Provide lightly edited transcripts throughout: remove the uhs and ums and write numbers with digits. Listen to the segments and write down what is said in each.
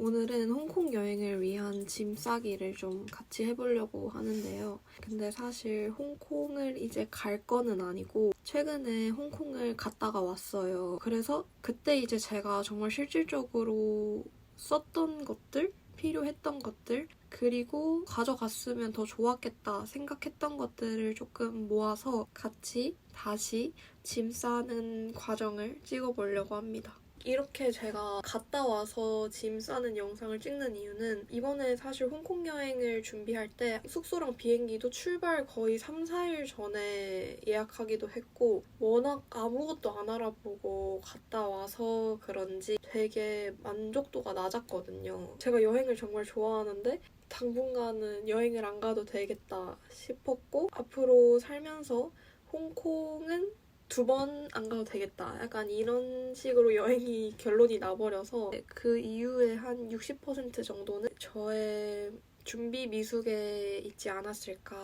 오늘은 홍콩 여행을 위한 짐 싸기를 좀 같이 해보려고 하는데요. 근데 사실 홍콩을 이제 갈 거는 아니고 최근에 홍콩을 갔다가 왔어요. 그래서 그때 이제 제가 정말 실질적으로 썼던 것들, 필요했던 것들, 그리고 가져갔으면 더 좋았겠다 생각했던 것들을 조금 모아서 같이 다시 짐 싸는 과정을 찍어보려고 합니다. 이렇게 제가 갔다 와서 짐 싸는 영상을 찍는 이유는 이번에 사실 홍콩 여행을 준비할 때 숙소랑 비행기도 출발 거의 3, 4일 전에 예약하기도 했고 워낙 아무것도 안 알아보고 갔다 와서 그런지 되게 만족도가 낮았거든요. 제가 여행을 정말 좋아하는데 당분간은 여행을 안 가도 되겠다 싶었고 앞으로 살면서 홍콩은 2번 안 가도 되겠다. 약간 이런 식으로 여행이 결론이 나버려서 그 이후에 한 60% 정도는 저의 준비 미숙에 있지 않았을까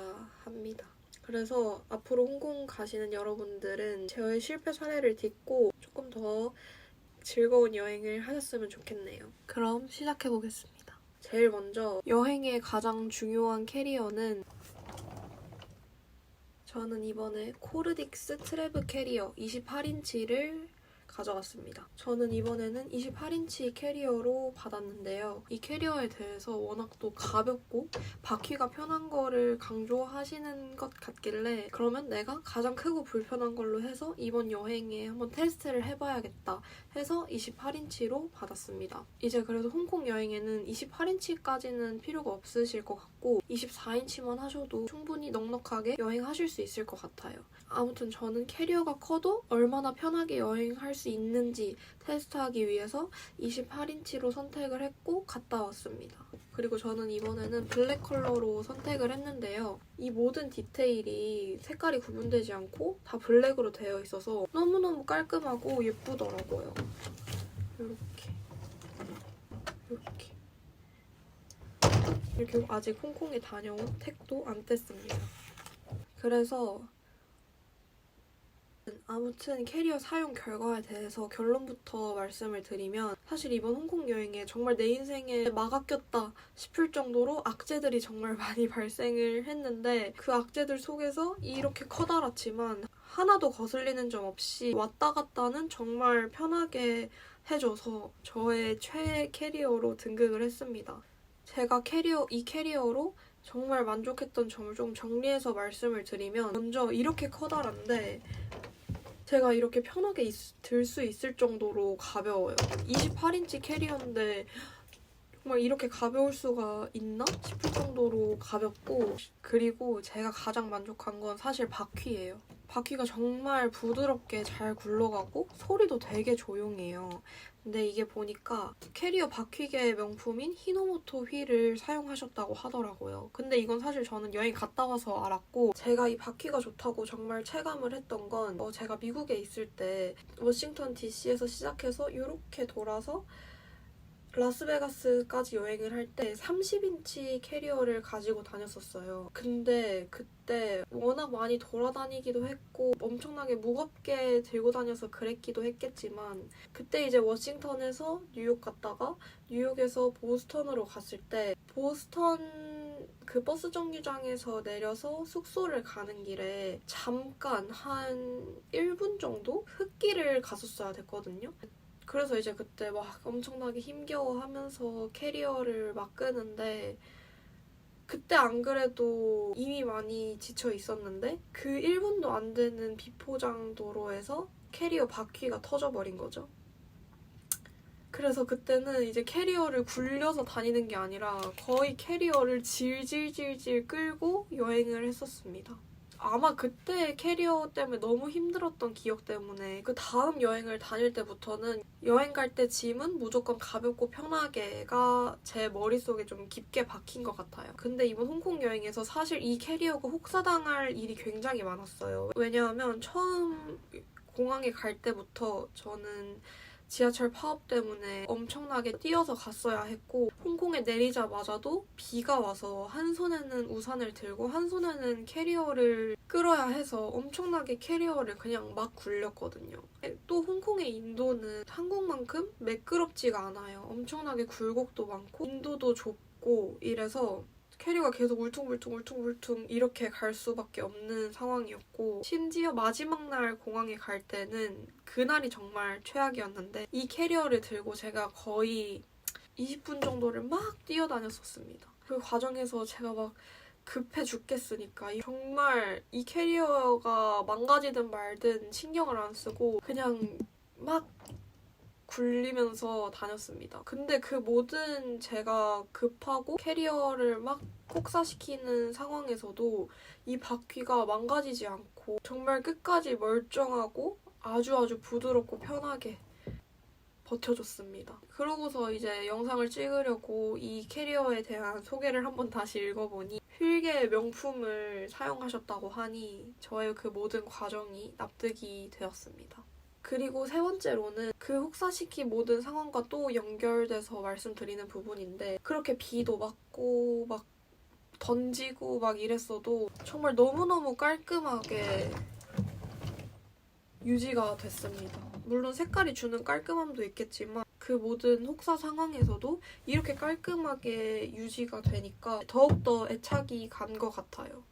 합니다. 그래서 앞으로 홍콩 가시는 여러분들은 저의 실패 사례를 딛고 조금 더 즐거운 여행을 하셨으면 좋겠네요. 그럼 시작해보겠습니다. 제일 먼저 여행의 가장 중요한 캐리어는 저는 이번에 코르딕스 트래브 캐리어 28인치를 가져갔습니다. 저는 이번에는 28인치 캐리어로 받았는데요. 이 캐리어에 대해서 워낙 또 가볍고 바퀴가 편한 거를 강조하시는 것 같길래 그러면 내가 가장 크고 불편한 걸로 해서 이번 여행에 한번 테스트를 해봐야겠다 해서 28인치로 받았습니다. 이제 그래서 홍콩 여행에는 28인치까지는 필요가 없으실 것 같고 24인치만 하셔도 충분히 넉넉하게 여행하실 수 있을 것 같아요. 아무튼 저는 캐리어가 커도 얼마나 편하게 여행할 수 있는지 테스트하기 위해서 28인치로 선택을 했고 갔다 왔습니다. 그리고 저는 이번에는 블랙 컬러로 선택을 했는데요. 이 모든 디테일이 색깔이 구분되지 않고 다 블랙으로 되어 있어서 너무너무 깔끔하고 예쁘더라고요. 이렇게 아직 홍콩에 다녀온 택도 안 뗐습니다. 그래서 아무튼 캐리어 사용 결과에 대해서 결론부터 말씀을 드리면 사실 이번 홍콩 여행에 정말 내 인생에 막 아꼈다 싶을 정도로 악재들이 정말 많이 발생을 했는데 그 악재들 속에서 이렇게 커다랗지만 하나도 거슬리는 점 없이 왔다 갔다는 정말 편하게 해줘서 저의 최애 캐리어로 등극을 했습니다. 제가 이 캐리어로 정말 만족했던 점을 좀 정리해서 말씀을 드리면 먼저 이렇게 커다란데 제가 이렇게 편하게 들 수 있을 정도로 가벼워요. 28인치 캐리어인데 정말 이렇게 가벼울 수가 있나 싶을 정도로 가볍고 그리고 제가 가장 만족한 건 사실 바퀴예요. 바퀴가 정말 부드럽게 잘 굴러가고 소리도 되게 조용해요. 근데 이게 보니까 캐리어 바퀴계 명품인 히노모토 휠을 사용하셨다고 하더라고요. 근데 이건 사실 저는 여행 갔다 와서 알았고 제가 이 바퀴가 좋다고 정말 체감을 했던 건 제가 미국에 있을 때 워싱턴 DC에서 시작해서 이렇게 돌아서 라스베가스까지 여행을 할 때 30인치 캐리어를 가지고 다녔었어요. 근데 그때 워낙 많이 돌아다니기도 했고 엄청나게 무겁게 들고 다녀서 그랬기도 했겠지만 그때 이제 워싱턴에서 뉴욕 갔다가 뉴욕에서 보스턴으로 갔을 때 보스턴 그 버스 정류장에서 내려서 숙소를 가는 길에 잠깐 한 1분 정도 흙길을 갔었어야 됐거든요. 그래서 이제 그때 막 엄청나게 힘겨워하면서 캐리어를 막 끄는데 그때 안 그래도 이미 많이 지쳐 있었는데 그 1분도 안 되는 비포장 도로에서 캐리어 바퀴가 터져버린 거죠. 그래서 그때는 이제 캐리어를 굴려서 다니는 게 아니라 거의 캐리어를 질질질질 끌고 여행을 했었습니다. 아마 그때 캐리어 때문에 너무 힘들었던 기억 때문에 그 다음 여행을 다닐 때부터는 여행 갈 때 짐은 무조건 가볍고 편하게가 제 머릿속에 좀 깊게 박힌 것 같아요. 근데 이번 홍콩 여행에서 사실 이 캐리어가 혹사당할 일이 굉장히 많았어요. 왜냐하면 처음 공항에 갈 때부터 저는 지하철 파업 때문에 엄청나게 뛰어서 갔어야 했고 홍콩에 내리자마자도 비가 와서 한 손에는 우산을 들고 한 손에는 캐리어를 끌어야 해서 엄청나게 캐리어를 그냥 막 굴렸거든요. 또 홍콩의 인도는 한국만큼 매끄럽지가 않아요. 엄청나게 굴곡도 많고 인도도 좁고 이래서 캐리어가 계속 울퉁불퉁 이렇게 갈 수밖에 없는 상황이었고 심지어 마지막 날 공항에 갈 때는 그날이 정말 최악이었는데 이 캐리어를 들고 제가 거의 20분 정도를 막 뛰어다녔었습니다. 그 과정에서 제가 막 급해 죽겠으니까 정말 이 캐리어가 망가지든 말든 신경을 안 쓰고 그냥 막 굴리면서 다녔습니다. 근데 그 모든 제가 급하고 캐리어를 막 폭사시키는 상황에서도 이 바퀴가 망가지지 않고 정말 끝까지 멀쩡하고 아주 부드럽고 편하게 버텨줬습니다. 그러고서 이제 영상을 찍으려고 이 캐리어에 대한 소개를 한번 다시 읽어보니 휠게 명품을 사용하셨다고 하니 저의 그 모든 과정이 납득이 되었습니다. 그리고 세 번째로는 그 혹사시킨 모든 상황과 또 연결돼서 말씀드리는 부분인데 그렇게 비도 맞고 막 던지고 막 이랬어도 정말 너무너무 깔끔하게 유지가 됐습니다. 물론 색깔이 주는 깔끔함도 있겠지만 그 모든 혹사 상황에서도 이렇게 깔끔하게 유지가 되니까 더욱더 애착이 간 것 같아요.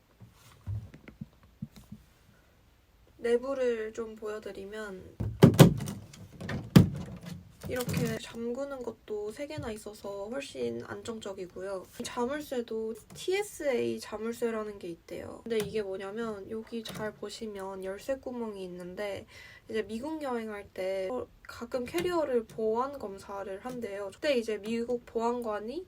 내부를 좀 보여드리면 이렇게 잠그는 것도 3개나 있어서 훨씬 안정적이고요. 자물쇠도 TSA 자물쇠라는 게 있대요. 근데 이게 뭐냐면 여기 잘 보시면 열쇠 구멍이 있는데 이제 미국 여행할 때 가끔 캐리어를 보안 검사를 한대요. 그때 이제 미국 보안관이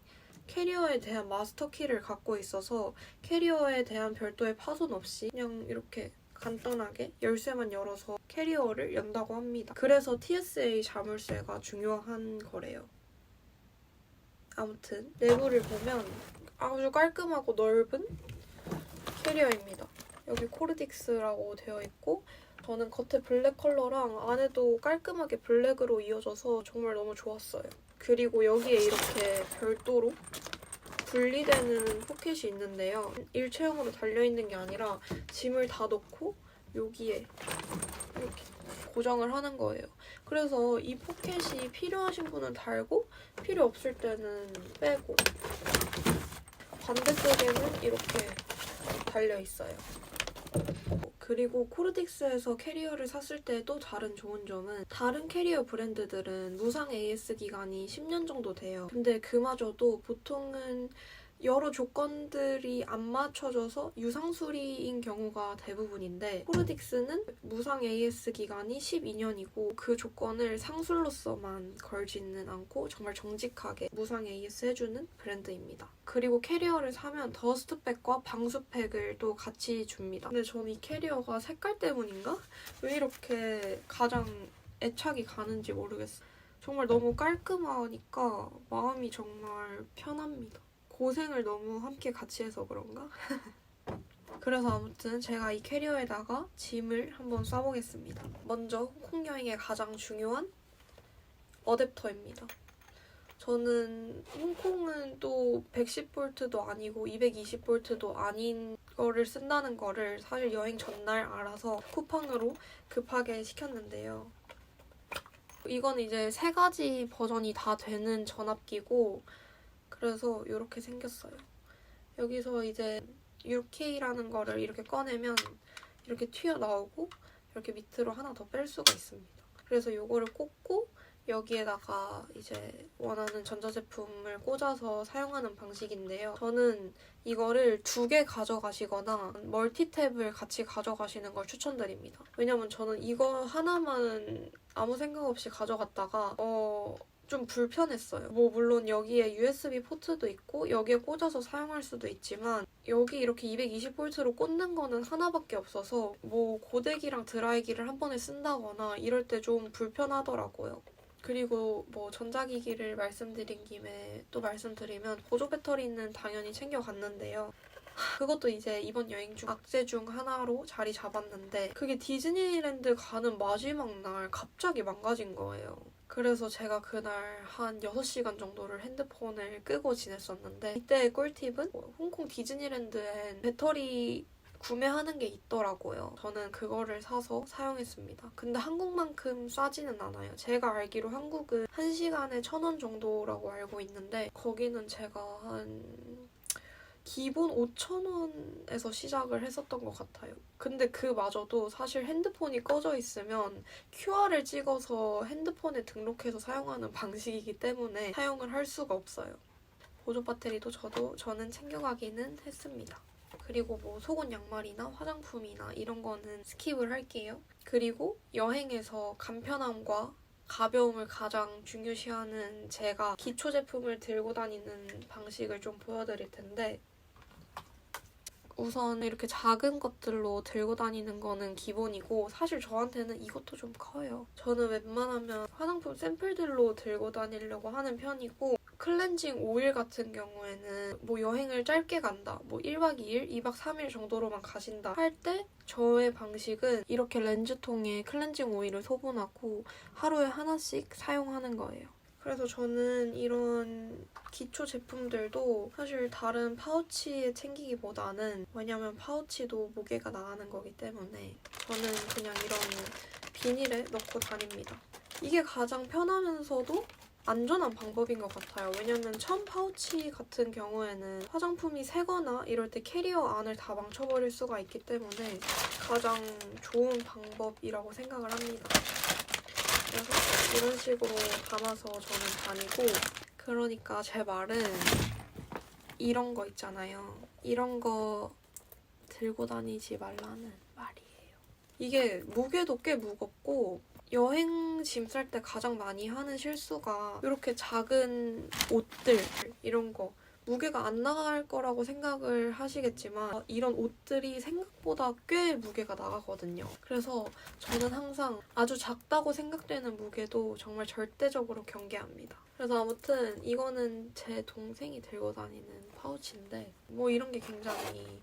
캐리어에 대한 마스터키를 갖고 있어서 캐리어에 대한 별도의 파손 없이 그냥 이렇게 간단하게 열쇠만 열어서 캐리어를 연다고 합니다. 그래서 TSA 자물쇠가 중요한 거래요. 아무튼 내부를 보면 아주 깔끔하고 넓은 캐리어입니다. 여기 코르딕스라고 되어 있고 저는 겉에 블랙 컬러랑 안에도 깔끔하게 블랙으로 이어져서 정말 너무 좋았어요. 그리고 여기에 이렇게 별도로 분리되는 포켓이 있는데요. 일체형으로 달려있는 게 아니라 짐을 다 넣고 여기에 이렇게 고정을 하는 거예요. 그래서 이 포켓이 필요하신 분은 달고 필요 없을 때는 빼고 반대쪽에는 이렇게 달려있어요. 그리고 코르딕스에서 캐리어를 샀을 때 또 다른 좋은 점은 다른 캐리어 브랜드들은 무상 AS 기간이 10년 정도 돼요. 근데 그마저도 보통은 여러 조건들이 안 맞춰져서 유상수리인 경우가 대부분인데 코르딕스는 무상 AS 기간이 12년이고 그 조건을 상술로서만 걸지는 않고 정말 정직하게 무상 AS 해주는 브랜드입니다. 그리고 캐리어를 사면 더스트백과 방수팩을 또 같이 줍니다. 근데 저는 이 캐리어가 색깔 때문인가? 왜 이렇게 가장 애착이 가는지 모르겠어요. 정말 너무 깔끔하니까 마음이 정말 편합니다. 고생을 너무 함께 같이 해서 그런가? 그래서 아무튼 제가 이 캐리어에다가 짐을 한번 싸보겠습니다. 먼저 홍콩 여행의 가장 중요한 어댑터입니다. 저는 홍콩은 또 110V도 아니고 220V도 아닌 거를 쓴다는 거를 사실 여행 전날 알아서 쿠팡으로 급하게 시켰는데요. 이건 이제 3가지 버전이 다 되는 전압기고 그래서 이렇게 생겼어요. 여기서 이제 UK라는 거를 이렇게 꺼내면 이렇게 튀어나오고 이렇게 밑으로 하나 더 뺄 수가 있습니다. 그래서 이거를 꽂고 여기에다가 이제 원하는 전자제품을 꽂아서 사용하는 방식인데요. 저는 이거를 2개 가져가시거나 멀티탭을 같이 가져가시는 걸 추천드립니다. 왜냐면 저는 이거 하나만 아무 생각 없이 가져갔다가 좀 불편했어요. 물론 여기에 USB 포트도 있고 여기에 꽂아서 사용할 수도 있지만 여기 이렇게 220V로 꽂는 거는 하나밖에 없어서 고데기랑 드라이기를 한 번에 쓴다거나 이럴 때 좀 불편하더라고요. 그리고 전자기기를 말씀드린 김에 또 말씀드리면 보조 배터리는 당연히 챙겨갔는데요. 그것도 이제 이번 여행 중 악재 중 하나로 자리 잡았는데 그게 디즈니랜드 가는 마지막 날 갑자기 망가진 거예요. 그래서 제가 그날 한 6시간 정도를 핸드폰을 끄고 지냈었는데 이때의 꿀팁은 홍콩 디즈니랜드엔 배터리 구매하는 게 있더라고요. 저는 그거를 사서 사용했습니다. 근데 한국만큼 싸지는 않아요. 제가 알기로 한국은 1시간에 1,000원 정도라고 알고 있는데 거기는 제가 한 기본 5,000원에서 시작을 했었던 것 같아요. 근데 그마저도 사실 핸드폰이 꺼져 있으면 QR을 찍어서 핸드폰에 등록해서 사용하는 방식이기 때문에 사용을 할 수가 없어요. 보조 배터리도 저는 챙겨가기는 했습니다. 그리고 뭐 속옷 양말이나 화장품이나 이런 거는 스킵을 할게요. 그리고 여행에서 간편함과 가벼움을 가장 중요시하는 제가 기초 제품을 들고 다니는 방식을 좀 보여드릴 텐데 우선 이렇게 작은 것들로 들고 다니는 거는 기본이고 사실 저한테는 이것도 좀 커요. 저는 웬만하면 화장품 샘플들로 들고 다니려고 하는 편이고 클렌징 오일 같은 경우에는 뭐 여행을 짧게 간다, 뭐 1박 2일, 2박 3일 정도로만 가신다 할 때 저의 방식은 이렇게 렌즈통에 클렌징 오일을 소분하고 하루에 하나씩 사용하는 거예요. 그래서 저는 이런 기초 제품들도 사실 다른 파우치에 챙기기보다는 왜냐면 파우치도 무게가 나가는 거기 때문에 저는 그냥 이런 비닐에 넣고 다닙니다. 이게 가장 편하면서도 안전한 방법인 것 같아요. 왜냐면 천 파우치 같은 경우에는 화장품이 새거나 이럴 때 캐리어 안을 다 망쳐버릴 수가 있기 때문에 가장 좋은 방법이라고 생각을 합니다. 그래서 이런 식으로 담아서 저는 다니고 그러니까 제 말은 이런 거 있잖아요. 이런 거 들고 다니지 말라는 말이에요. 이게 무게도 꽤 무겁고 여행 짐 쌀 때 가장 많이 하는 실수가 이렇게 작은 옷들 이런 거 무게가 안 나갈 거라고 생각을 하시겠지만 이런 옷들이 생각보다 꽤 무게가 나가거든요. 그래서 저는 항상 아주 작다고 생각되는 무게도 정말 절대적으로 경계합니다. 그래서 아무튼 이거는 제 동생이 들고 다니는 파우치인데 뭐 이런 게 굉장히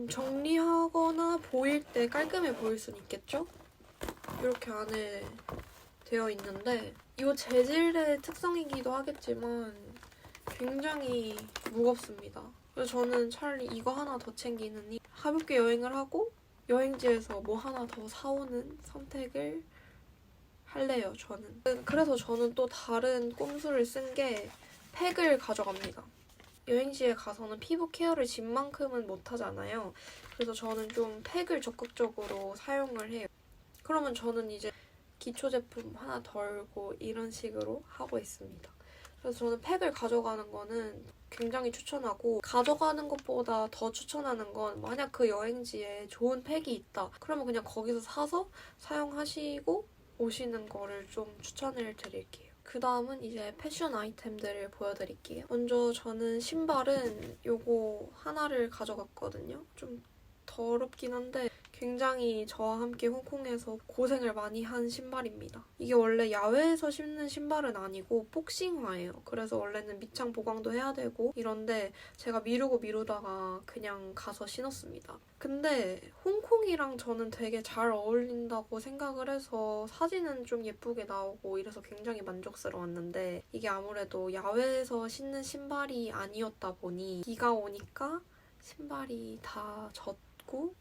정리하거나 보일 때 깔끔해 보일 수는 있겠죠? 이렇게 안에 되어 있는데 이 재질의 특성이기도 하겠지만 굉장히 무겁습니다. 그래서 저는 차라리 이거 하나 더 챙기느니 가볍게 여행을 하고 여행지에서 뭐 하나 더 사오는 선택을 할래요, 저는. 그래서 저는 또 다른 꼼수를 쓴 게 팩을 가져갑니다. 여행지에 가서는 피부 케어를 집만큼은 못하잖아요. 그래서 저는 좀 팩을 적극적으로 사용을 해요. 그러면 저는 이제 기초 제품 하나 덜고 이런 식으로 하고 있습니다. 그래서 저는 팩을 가져가는 거는 굉장히 추천하고 가져가는 것보다 더 추천하는 건 만약 그 여행지에 좋은 팩이 있다. 그러면 그냥 거기서 사서 사용하시고 오시는 거를 좀 추천을 드릴게요. 그 다음은 이제 패션 아이템들을 보여드릴게요. 먼저 저는 신발은 요거 하나를 가져갔거든요. 좀 더럽긴 한데 굉장히 저와 함께 홍콩에서 고생을 많이 한 신발입니다. 이게 원래 야외에서 신는 신발은 아니고 복싱화예요. 그래서 원래는 밑창 보강도 해야 되고 이런데 제가 미루다가 그냥 가서 신었습니다. 근데 홍콩이랑 저는 되게 잘 어울린다고 생각을 해서 사진은 좀 예쁘게 나오고 이래서 굉장히 만족스러웠는데 이게 아무래도 야외에서 신는 신발이 아니었다 보니 비가 오니까 신발이 다 젖고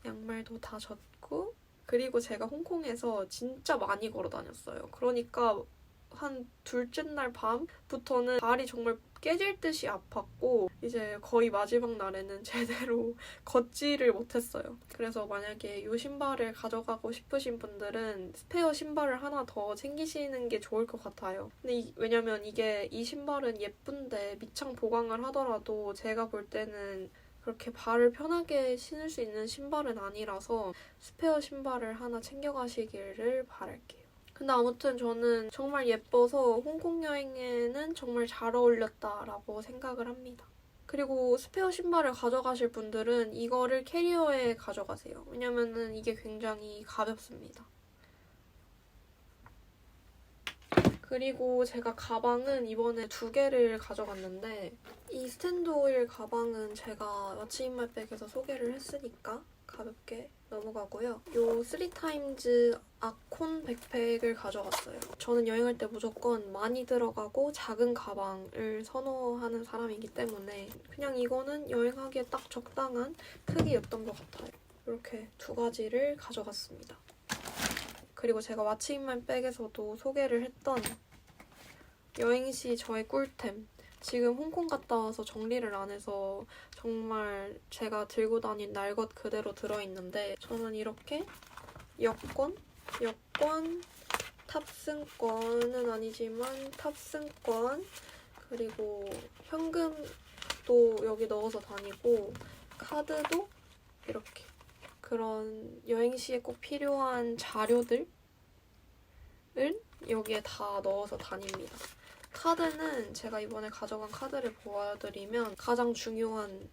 양말도 다 젖고 그리고 제가 홍콩에서 진짜 많이 걸어 다녔어요. 그러니까 한 둘째 날 밤부터는 발이 정말 깨질 듯이 아팠고 이제 거의 마지막 날에는 제대로 걷지를 못했어요. 그래서 만약에 이 신발을 가져가고 싶으신 분들은 스페어 신발을 하나 더 챙기시는 게 좋을 것 같아요. 근데 왜냐면 이 신발은 예쁜데 밑창 보강을 하더라도 제가 볼 때는 그렇게 발을 편하게 신을 수 있는 신발은 아니라서 스페어 신발을 하나 챙겨가시기를 바랄게요. 근데 아무튼 저는 정말 예뻐서 홍콩 여행에는 정말 잘 어울렸다라고 생각을 합니다. 그리고 스페어 신발을 가져가실 분들은 이거를 캐리어에 가져가세요. 왜냐면은 이게 굉장히 가볍습니다. 그리고 제가 가방은 이번에 2개를 가져갔는데 이 스탠드 오일 가방은 제가 왓츠인마이백에서 소개를 했으니까 가볍게 넘어가고요. 요 3타임즈 아콘 백팩을 가져갔어요. 저는 여행할 때 무조건 많이 들어가고 작은 가방을 선호하는 사람이기 때문에 그냥 이거는 여행하기에 딱 적당한 크기였던 것 같아요. 이렇게 2가지를 가져갔습니다. 그리고 제가 왓츠인마이백에서도 소개를 했던 여행시 저의 꿀템. 지금 홍콩 갔다 와서 정리를 안 해서 정말 제가 들고 다닌 날 것 그대로 들어있는데 저는 이렇게 여권, 탑승권은 아니지만 탑승권, 그리고 현금도 여기 넣어서 다니고 카드도 이렇게 그런 여행시에 꼭 필요한 자료들을 여기에 다 넣어서 다닙니다. 카드는 제가 이번에 가져간 카드를 보여드리면 가장 중요한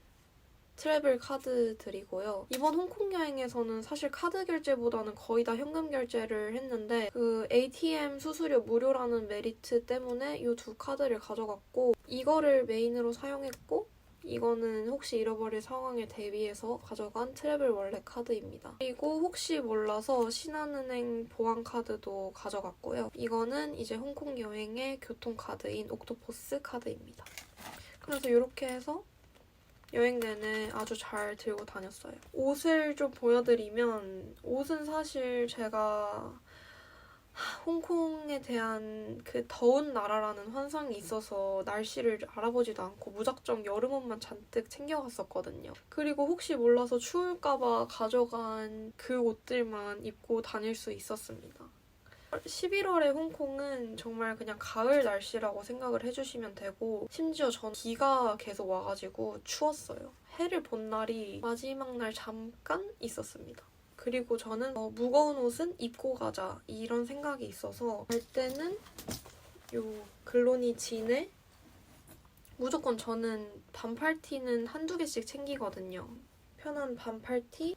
트래블 카드들이고요. 이번 홍콩 여행에서는 사실 카드 결제보다는 거의 다 현금 결제를 했는데 그 ATM 수수료 무료라는 메리트 때문에 이 2카드를 가져갔고 이거를 메인으로 사용했고 이거는 혹시 잃어버릴 상황에 대비해서 가져간 트래블 월렛 카드입니다. 그리고 혹시 몰라서 신한은행 보안카드도 가져갔고요. 이거는 이제 홍콩 여행의 교통카드인 옥토퍼스 카드입니다. 그래서 이렇게 해서 여행 내내 아주 잘 들고 다녔어요. 옷을 좀 보여드리면 옷은 사실 제가 홍콩에 대한 그 더운 나라라는 환상이 있어서 날씨를 알아보지도 않고 무작정 여름옷만 잔뜩 챙겨갔었거든요. 그리고 혹시 몰라서 추울까봐 가져간 그 옷들만 입고 다닐 수 있었습니다. 11월에 홍콩은 정말 그냥 가을 날씨라고 생각을 해주시면 되고 심지어 전 비가 계속 와가지고 추웠어요. 해를 본 날이 마지막 날 잠깐 있었습니다. 그리고 저는 무거운 옷은 입고 가자 이런 생각이 있어서 갈 때는 요 글로니 진에 무조건 저는 반팔티는 한두 개씩 챙기거든요. 편한 반팔티,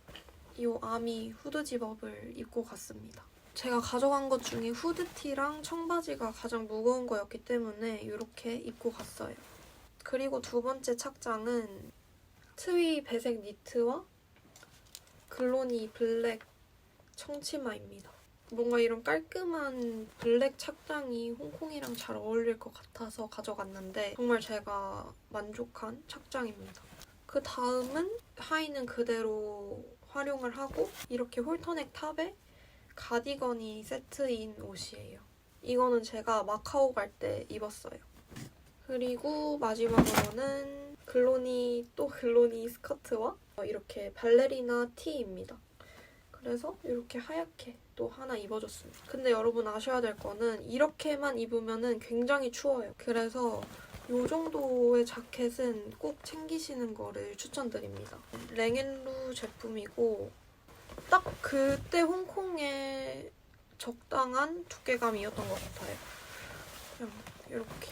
요 아미 후드 집업을 입고 갔습니다. 제가 가져간 것 중에 후드티랑 청바지가 가장 무거운 거였기 때문에 이렇게 입고 갔어요. 그리고 2번째 착장은 트위 배색 니트와 글로니 블랙 청치마입니다. 뭔가 이런 깔끔한 블랙 착장이 홍콩이랑 잘 어울릴 것 같아서 가져갔는데 정말 제가 만족한 착장입니다. 그 다음은 하의는 그대로 활용을 하고 이렇게 홀터넥 탑에 가디건이 세트인 옷이에요. 이거는 제가 마카오 갈 때 입었어요. 그리고 마지막으로는 글로니 스커트와 이렇게 발레리나 티입니다. 그래서 이렇게 하얗게 또 하나 입어줬습니다. 근데 여러분 아셔야 될 거는 이렇게만 입으면 굉장히 추워요. 그래서 이 정도의 자켓은 꼭 챙기시는 거를 추천드립니다. 랭앤루 제품이고 딱 그때 홍콩에 적당한 두께감이었던 것 같아요. 그냥 이렇게.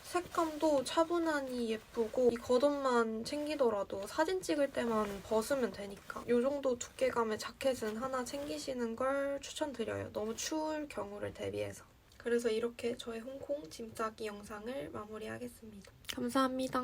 색감도 차분하니 예쁘고 이 겉옷만 챙기더라도 사진 찍을 때만 벗으면 되니까 이 정도 두께감의 자켓은 하나 챙기시는 걸 추천드려요. 너무 추울 경우를 대비해서. 그래서 이렇게 저의 홍콩 짐 싸기 영상을 마무리하겠습니다. 감사합니다.